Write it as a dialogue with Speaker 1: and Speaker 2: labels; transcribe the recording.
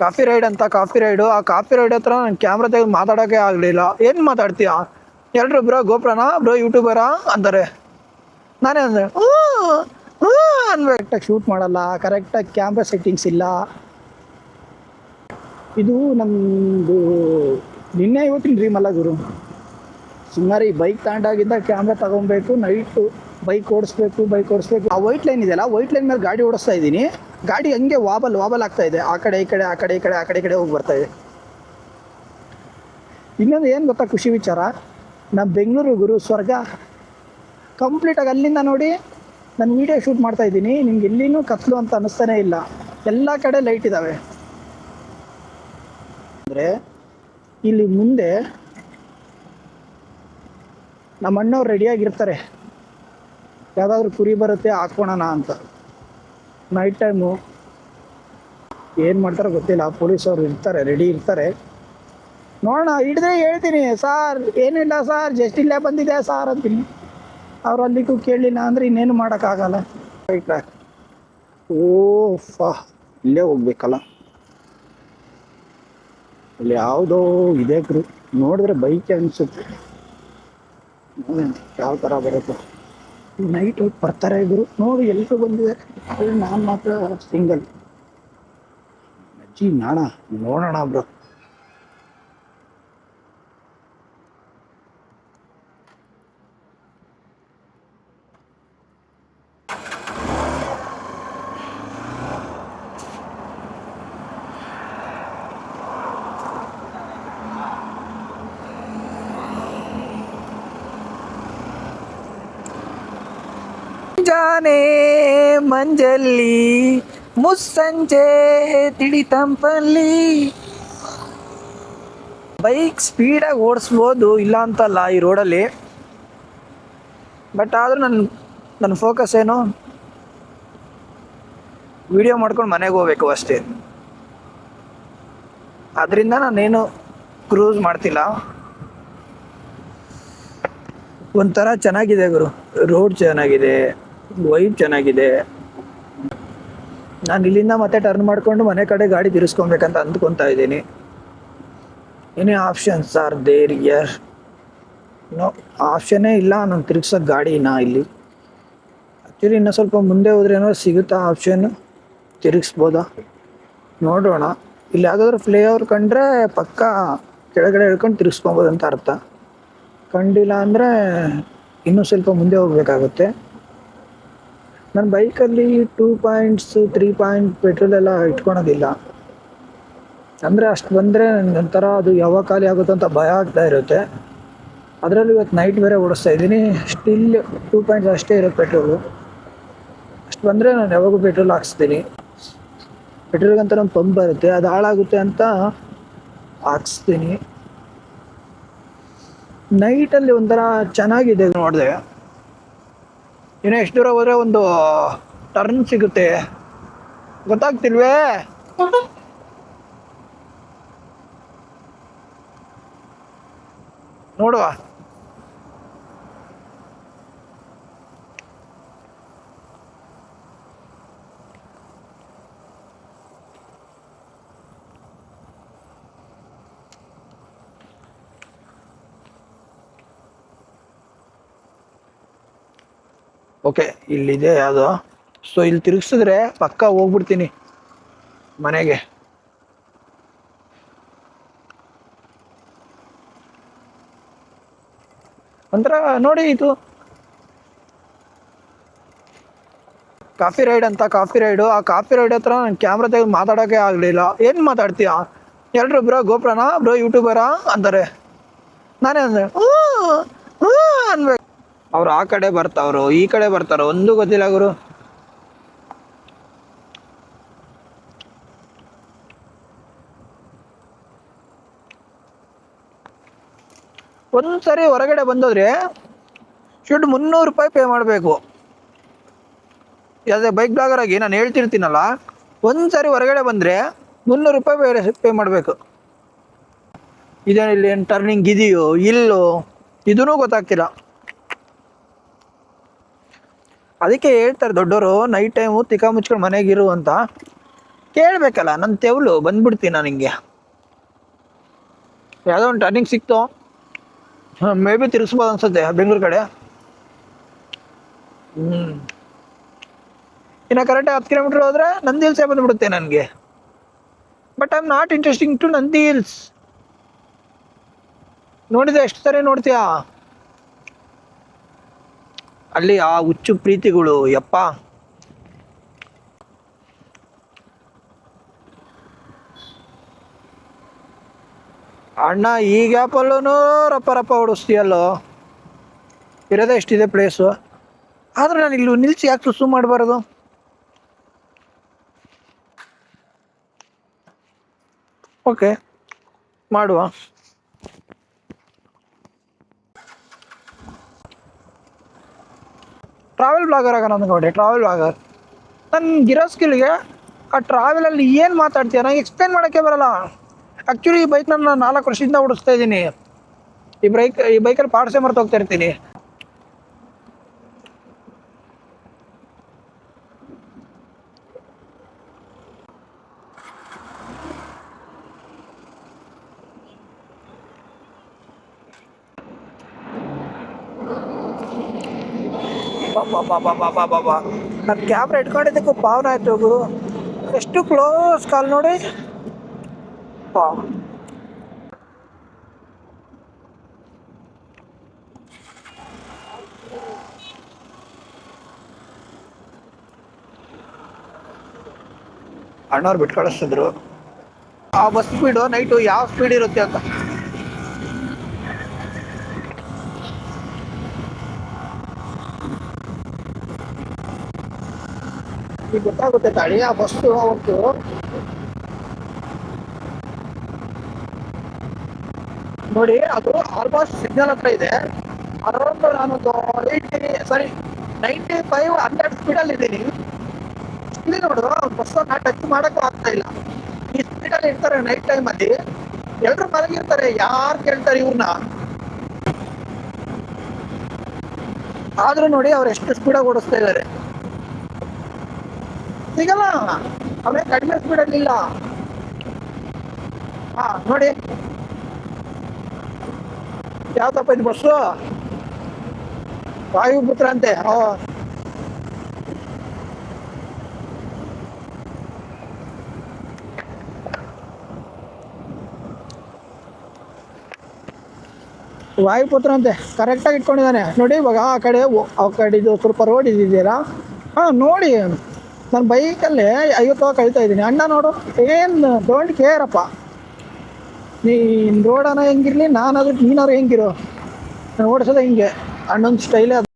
Speaker 1: Coffee ride ಅಂತ coffee raid. ಆ coffee ride ಹತ್ರ ನಾನು ಕ್ಯಾಮ್ರಾ ತೆಗೆದು ಮಾತಾಡೋಕ್ಕೆ ಆಗಲಿಲ್ಲ. ಏನು ಮಾತಾಡ್ತೀಯಾ ಎಲ್ಲರೂ ಬ್ರೋ ಗೋಪ್ರನಾ ಬ್ರೋ ಯೂಟ್ಯೂಬರಾ ಅಂತಾರೆ. ನಾನೇ ಅಂದರೆ ಹ್ಞೂ ಅನ್ಬೇಕು. ಶೂಟ್ ಮಾಡಲ್ಲ, ಕರೆಕ್ಟಾಗಿ ಕ್ಯಾಮ್ರಾ ಸೆಟ್ಟಿಂಗ್ಸ್ ಇಲ್ಲ. ಇದು ನಮ್ಮದು ನಿನ್ನೆ ಇವತ್ತಿನ ಡ್ರೀಮ್ ಅಲ್ಲ ಗುರು. ಸುಮಾರು ಈ ಬೈಕ್ ತಗೊಂಡಾಗಿದ್ದ ಕ್ಯಾಮ್ರಾ ತಗೊಬೇಕು, ನೈಟು ಬೈಕ್ ಓಡಿಸ್ಬೇಕು. ಆ ವೈಟ್ ಲೈನ್ ಇದೆಯಲ್ಲ, ವೈಟ್ ಲೈನ್ ಮೇಲೆ ಗಾಡಿ ಓಡಿಸ್ತಾ ಇದ್ದೀನಿ. ಗಾಡಿ ಹಂಗೆ ವಾಬಲ್ ಆಗ್ತಾ ಇದೆ, ಆ ಕಡೆ ಈ ಕಡೆ ಹೋಗಿ ಬರ್ತಾ ಇದೆ. ಇನ್ನೊಂದು ಏನು ಗೊತ್ತಾ ಖುಷಿ ವಿಚಾರ, ನಮ್ಮ ಬೆಂಗಳೂರು ಗುರು ಸ್ವರ್ಗ. ಕಂಪ್ಲೀಟಾಗಿ ಅಲ್ಲಿಂದ ನೋಡಿ ನಾನು ವೀಡಿಯೋ ಶೂಟ್ ಮಾಡ್ತಾ ಇದ್ದೀನಿ. ನಿಮ್ಗೆ ಎಲ್ಲಿನೂ ಕತ್ಲು ಅಂತ ಅನ್ನಿಸ್ತಾನೆ ಇಲ್ಲ, ಎಲ್ಲ ಕಡೆ ಲೈಟ್ ಇದ್ದಾವೆ. ಅಂದರೆ ಇಲ್ಲಿ ಮುಂದೆ ನಮ್ಮ ಅಣ್ಣವ್ರು ರೆಡಿಯಾಗಿರ್ತಾರೆ, ಯಾವುದಾದ್ರೂ ಕುರಿ ಬರುತ್ತೆ ಹಾಕ್ಕೊಳೋಣ ಅಂತ. ನೈಟ್ ಟೈಮು ಏನು ಮಾಡ್ತಾರೋ ಗೊತ್ತಿಲ್ಲ, ಪೊಲೀಸವ್ರು ಇರ್ತಾರೆ, ರೆಡಿ ಇರ್ತಾರೆ. ನೋಡೋಣ, ಹಿಡಿದ್ರೆ ಹೇಳ್ತೀನಿ ಸಾರ್ ಏನಿಲ್ಲ ಸಾರ್ ಜಸ್ಟ್ ಇಲ್ಲೇ ಬಂದಿದೆ ಸಾರ್ ಅಂತೀನಿ. ಅವ್ರು ಅಲ್ಲಿಗೂ ಕೇಳಲಿಲ್ಲ ಅಂದರೆ ಇನ್ನೇನು ಮಾಡೋಕ್ಕಾಗಲ್ಲ. ಇಲ್ಲೇ ಹೋಗ್ಬೇಕಲ್ಲ, ಅಲ್ಲಿ ಯಾವುದೋ ಇದೆ ಗುರು. ನೋಡಿದ್ರೆ ಬೈಕ್ ಅನಿಸುತ್ತೆ, ಯಾವ ಥರ ಬರುತ್ತೆ. ನೈಟ್ ಹೋಗಿ ಬರ್ತಾರೆ ಗುರು. ನೋಡಿ ಎಲ್ಲರೂ ಬಂದಿದ್ದಾರೆ, ನಾನು ಮಾತ್ರ ಸಿಂಗಲ್. ಅಜ್ಜಿ ನೋಡೋಣ ಬ್ರೋ. ಜಾನೆ ಮಂಜಲ್ಲಿ ಮುಸ್ಸಂಜೆ ತಿಳಿ ತಂಪಲ್ಲಿ. ಬೈಕ್ ಸ್ಪೀಡಾಗಿ ಓಡಿಸ್ಬೋದು, ಇಲ್ಲ ಅಂತಲ್ಲ ಈ ರೋಡಲ್ಲಿ. ಬಟ್ ಆದರೂ ನನ್ನ ಫೋಕಸ್ ಏನು, ವಿಡಿಯೋ ಮಾಡ್ಕೊಂಡು ಮನೆಗೆ ಹೋಗ್ಬೇಕು ಅಷ್ಟೇ. ಅದರಿಂದ ನಾನೇನು ಕ್ರೂಸ್ ಮಾಡ್ತಿಲ್ಲ. ಒಂಥರ ಚೆನ್ನಾಗಿದೆ ಗುರು, ರೋಡ್ ಚೆನ್ನಾಗಿದೆ, ವೈಬ್ ಚೆನ್ನಾಗಿದೆ. ನಾನು ಇಲ್ಲಿಂದ ಮತ್ತೆ ಟರ್ನ್ ಮಾಡಿಕೊಂಡು ಮನೆ ಕಡೆ ಗಾಡಿ ತಿರ್ಸ್ಕೊಬೇಕಂತ ಅಂದ್ಕೊತಾ ಇದ್ದೀನಿ. ಏನೇ ಆಪ್ಷನ್ಸ್ ಆರ್ ದೇರ್ ಯರ್? ನೋ ಆಪ್ಷನ್ನೇ ಇಲ್ಲ ನಾನು ತಿರ್ಗ್ಸೋಕ್ಕೆ ಗಾಡಿನ ಇಲ್ಲಿ. ಆ್ಯಕ್ಚುಲಿ ಇನ್ನೂ ಸ್ವಲ್ಪ ಮುಂದೆ ಹೋದ್ರೆ ಏನಾದ್ರು ಸಿಗುತ್ತಾ ಆಪ್ಷನ್, ತಿರುಗಿಸ್ಬೋದಾ ನೋಡೋಣ. ಇಲ್ಲಿ ಯಾವುದಾದ್ರೂ ಫ್ಲೇಓವರ್ ಕಂಡ್ರೆ ಪಕ್ಕ ಕೆಳಗಡೆ ಹೇಳ್ಕೊಂಡು ತಿರ್ಗಿಸ್ಕೊಬೋದು ಅಂತ ಅರ್ಥ. ಕಂಡಿಲ್ಲ ಅಂದರೆ ಇನ್ನೂ ಸ್ವಲ್ಪ ಮುಂದೆ ಹೋಗಬೇಕಾಗುತ್ತೆ. ನನ್ನ ಬೈಕಲ್ಲಿ 2 ಪಾಯಿಂಟ್ಸ್ 3 ಪಾಯಿಂಟ್ ಪೆಟ್ರೋಲ್ ಎಲ್ಲ ಇಟ್ಕೊಳೋದಿಲ್ಲ. ಅಂದರೆ ಅಷ್ಟು ಬಂದರೆ ಒಂಥರ ಅದು ಯಾವಾಗ ಖಾಲಿ ಆಗುತ್ತೋ ಅಂತ ಭಯ ಆಗ್ತಾ ಇರುತ್ತೆ. ಅದರಲ್ಲಿ ಇವತ್ತು ನೈಟ್ ಬೇರೆ ಓಡಿಸ್ತಾ ಇದ್ದೀನಿ. ಸ್ಟಿಲ್ 2 ಪಾಯಿಂಟ್ಸ್ ಅಷ್ಟೇ ಇರೋದು ಪೆಟ್ರೋಲು. ಅಷ್ಟು ಬಂದರೆ ನಾನು ಯಾವಾಗೂ ಪೆಟ್ರೋಲ್ ಹಾಕ್ಸ್ತೀನಿ. ಪೆಟ್ರೋಲ್ಗಂತ ಒಂದು ಪಂಪ್ ಬರುತ್ತೆ, ಅದು ಹಾಳಾಗುತ್ತೆ ಅಂತ ಹಾಕ್ಸ್ತೀನಿ. ನೈಟಲ್ಲಿ ಒಂಥರ ಚೆನ್ನಾಗಿದೆ. ನೋಡಿದೆ ಇನ್ನು ಎಷ್ಟು ದೂರ ಹೋದರೆ ಒಂದು ಟರ್ನ್ ಸಿಗುತ್ತೆ, ಗೊತ್ತಾಗ್ತಿಲ್ವೇ? ನೋಡುವ. ಓಕೆ, ಇಲ್ಲಿದೆ ಯಾವುದೋ. ಸೊ ಇಲ್ಲಿ ತಿರುಗಿಸಿದ್ರೆ ಪಕ್ಕ ಹೋಗ್ಬಿಡ್ತೀನಿ ಮನೆಗೆ. ಒಂಥರ ನೋಡಿ, ಇದು ಕಾಫಿ ರೈಡ್ ಅಂತ ಕಾಫಿ ರೈಡು. ಆ ಕಾಫಿ ರೈಡ್ ಹತ್ರ ನಾನು ಕ್ಯಾಮ್ರಾ ತೆಗೆದು ಮಾತಾಡೋಕ್ಕೆ ಆಗಲಿಲ್ಲ. ಏನು ಮಾತಾಡ್ತೀಯಾ ಎಲ್ಲರೂ ಬ್ರೋ ಗೋಪ್ರನಾ ಬ್ರೋ ಯೂಟ್ಯೂಬರಾ ಅಂತಾರೆ. ನಾನೇ ಅಂದರೆ ಹ್ಞೂ ಅನ್ಬೇಕು. ಅವ್ರು ಆ ಕಡೆ ಬರ್ತಾವ್ರು, ಈ ಕಡೆ ಬರ್ತಾರೋ ಒಂದು ಗೊತ್ತಿಲ್ಲ ಗುರು. ಒಂದ್ಸರಿ ಹೊರಗಡೆ ಬಂದೋದ್ರೆ ಶುಡ್ 300 ರೂಪಾಯಿ ಪೇ ಮಾಡಬೇಕು. ಯಾವುದೇ ಬೈಕ್ ಬ್ಲಾಗರ್ ಆಗಿ ನಾನು ಹೇಳ್ತಿರ್ತೀನಲ್ಲ, ಒಂದ್ಸರಿ ಹೊರಗಡೆ ಬಂದರೆ 300 ರೂಪಾಯಿ ಪೇ ಮಾಡಬೇಕು. ಇದೇನಿಲ್ಲ, ಏನು ಟರ್ನಿಂಗ್ ಇದೆಯೋ ಇಲ್ಲೋ ಇದೂ ಗೊತ್ತಾಗ್ತಿಲ್ಲ. ಅದಕ್ಕೆ ಹೇಳ್ತಾರೆ ದೊಡ್ಡವರು, ನೈಟ್ ಟೈಮು ತಿಕ್ಕ ಮುಚ್ಕೊಂಡು ಮನೆಗಿರು ಅಂತ. ಕೇಳಬೇಕಲ್ಲ, ನನ್ನ ತೆವಲು ಬಂದ್ಬಿಡ್ತೀನಿ ನಾನು ಹಿಂಗೆ. ಯಾವುದೋ ಒಂದು ಟರ್ನಿಂಗ್ ಸಿಕ್ತು, ಮೇ ಬಿ ತಿರ್ಗಿಸ್ಬೋದು ಅನ್ಸುತ್ತೆ ಬೆಂಗಳೂರು ಕಡೆ. ಇನ್ನು ಕರೆಕ್ಟಾಗಿ 10 ಕಿಲೋಮೀಟ್ರ್ ಹೋದರೆ ನಂದಿ ಹಿಲ್ಸೇ ಬಂದುಬಿಡುತ್ತೆ ನನಗೆ. But I am not interesting to Nandi hills. ನೋಡಿದೆ ಎಷ್ಟು ಸರಿ ನೋಡ್ತೀಯಾ ಅಲ್ಲಿ ಆ ಹುಚ್ಚು ಪ್ರೀತಿಗಳು, ಯಪ್ಪ. ಅಣ್ಣ ಈ ಗ್ಯಾಪಲ್ಲೂ ರಪ್ಪ ರಪ್ಪ ಓಡಿಸ್ತೀಯಲ್ಲೋ. ಇರೋದೇ ಎಷ್ಟಿದೆ ಪ್ಲೇಸು, ಆದ್ರೆ ನಾನು ಇಲ್ಲಿ ನಿಲ್ಸಿ ಯಾಕೆ ಸುಸು ಮಾಡಬಾರ್ದು? ಓಕೆ, ಮಾಡುವ. ಟ್ರಾವೆಲ್ ಬ್ಲಾಗರ್ ಆಗ ನನಗೆ ನೋಡಿ, ಟ್ರಾವೆಲ್ ಬ್ಲಾಗರ್. ನನಗಿರೋ ಸ್ಕಿಲ್ಗೆ ಆ ಟ್ರಾವೆಲಲ್ಲಿ ಏನು ಮಾತಾಡ್ತೀಯ ನನಗೆ ಎಕ್ಸ್ಪ್ಲೇನ್ ಮಾಡೋಕ್ಕೆ ಬರಲ್ಲ. ಆ್ಯಕ್ಚುಲಿ ಈ ಬೈಕ್ನ ನಾನು 4 ವರ್ಷದಿಂದ ಓಡಿಸ್ತಾ ಇದ್ದೀನಿ. ಈ ಬೈಕಲ್ಲಿ ಪಾರ್ಟ್ಸೇ ಮರ್ತು ಹೋಗ್ತಾ ಇರ್ತೀನಿ. ಬಾಬಾ ನಾನು ಕ್ಯಾಮ್ರಾ ಇಟ್ಕೊಂಡಿದ್ದಕ್ಕೂ ಪಾವನ ಆಯ್ತು ಗುರು. ಎಷ್ಟು ಕ್ಲೋಸ್ ಕಾಲ್ ನೋಡಿ. ಅಣ್ಣವ್ರು ಬಿಟ್ಟು ಕಳಿಸ್ತಿದ್ರು. ಆ ಬಸ್ ಸ್ಪೀಡು ನೈಟು ಯಾವ ಸ್ಪೀಡ್ ಇರುತ್ತೆ ಅಂತ. ಈಗ ಗೊತ್ತಾಗುತ್ತೆ ತಾಳಿ ಆ ಬಸ್ಸು ಅವತ್ತು ನೋಡಿ. ಅದು ಆಲ್ಮೋಸ್ಟ್ ಸಿಗ್ನಲ್ ಹತ್ರ ಇದೆ. ಅರೌಂಡ್ ನಾನೊಂದು 95 100 ಸ್ಪೀಡಲ್ಲಿ ಇದ್ದೀನಿ. ಇಲ್ಲಿ ನೋಡು, ಬಸ್ಸನ್ನ ಟಚ್ ಮಾಡೋಕ್ಕೂ ಆಗ್ತಾ ಇಲ್ಲ. ಈ ಸ್ಪೀಡಲ್ಲಿ ಇರ್ತಾರೆ ನೈಟ್ ಟೈಮಲ್ಲಿ. ಎಲ್ಲರೂ ಮಲಗಿರ್ತಾರೆ, ಯಾರು ಕೇಳ್ತಾರೆ ಇವ್ರನ್ನ? ಆದ್ರೂ ನೋಡಿ ಅವ್ರು ಎಷ್ಟು ಸ್ಪೀಡಾಗಿ ಓಡಿಸ್ತಾ ಇದ್ದಾರೆ. ಸಿಗಲ್ಲ, ಅವೇ ಕಡಿಮೆ ಸ್ಪೀಡಲ್ಲಿ ಇಲ್ಲ. ನೋಡಿ ಯಾವ್ದಪ್ಪ ಇದು ಬಸ್ಸು? ವಾಯುಪುತ್ರ ಅಂತೆ. ವಾಯುಪುತ್ರ ಅಂತೆ, ಕರೆಕ್ಟಾಗಿ ಇಟ್ಕೊಂಡಿದ್ದಾನೆ ನೋಡಿ. ಇವಾಗ ಆ ಕಡೆದು ಸ್ವಲ್ಪ ರೋಡ್ ಇದೆಯಲ್ಲ, ನೋಡಿ ನಾನು ಬೈಕಲ್ಲಿ 50 ಕಳೀತಾ ಇದ್ದೀನಿ. ಅಣ್ಣ ನೋಡು, ಏನು ಡೋಂಟ್ ಕೇರಪ್ಪ. ನೀನು ರೋಡನ್ನ ಹೆಂಗಿರಲಿ, ನೀನಾದ್ರು ಹೆಂಗಿರೋ, ನಾನು ಓಡಿಸೋದು ಹಿಂಗೆ. ಅಣ್ಣೊಂದು ಸ್ಟೈಲೇ ಅದು.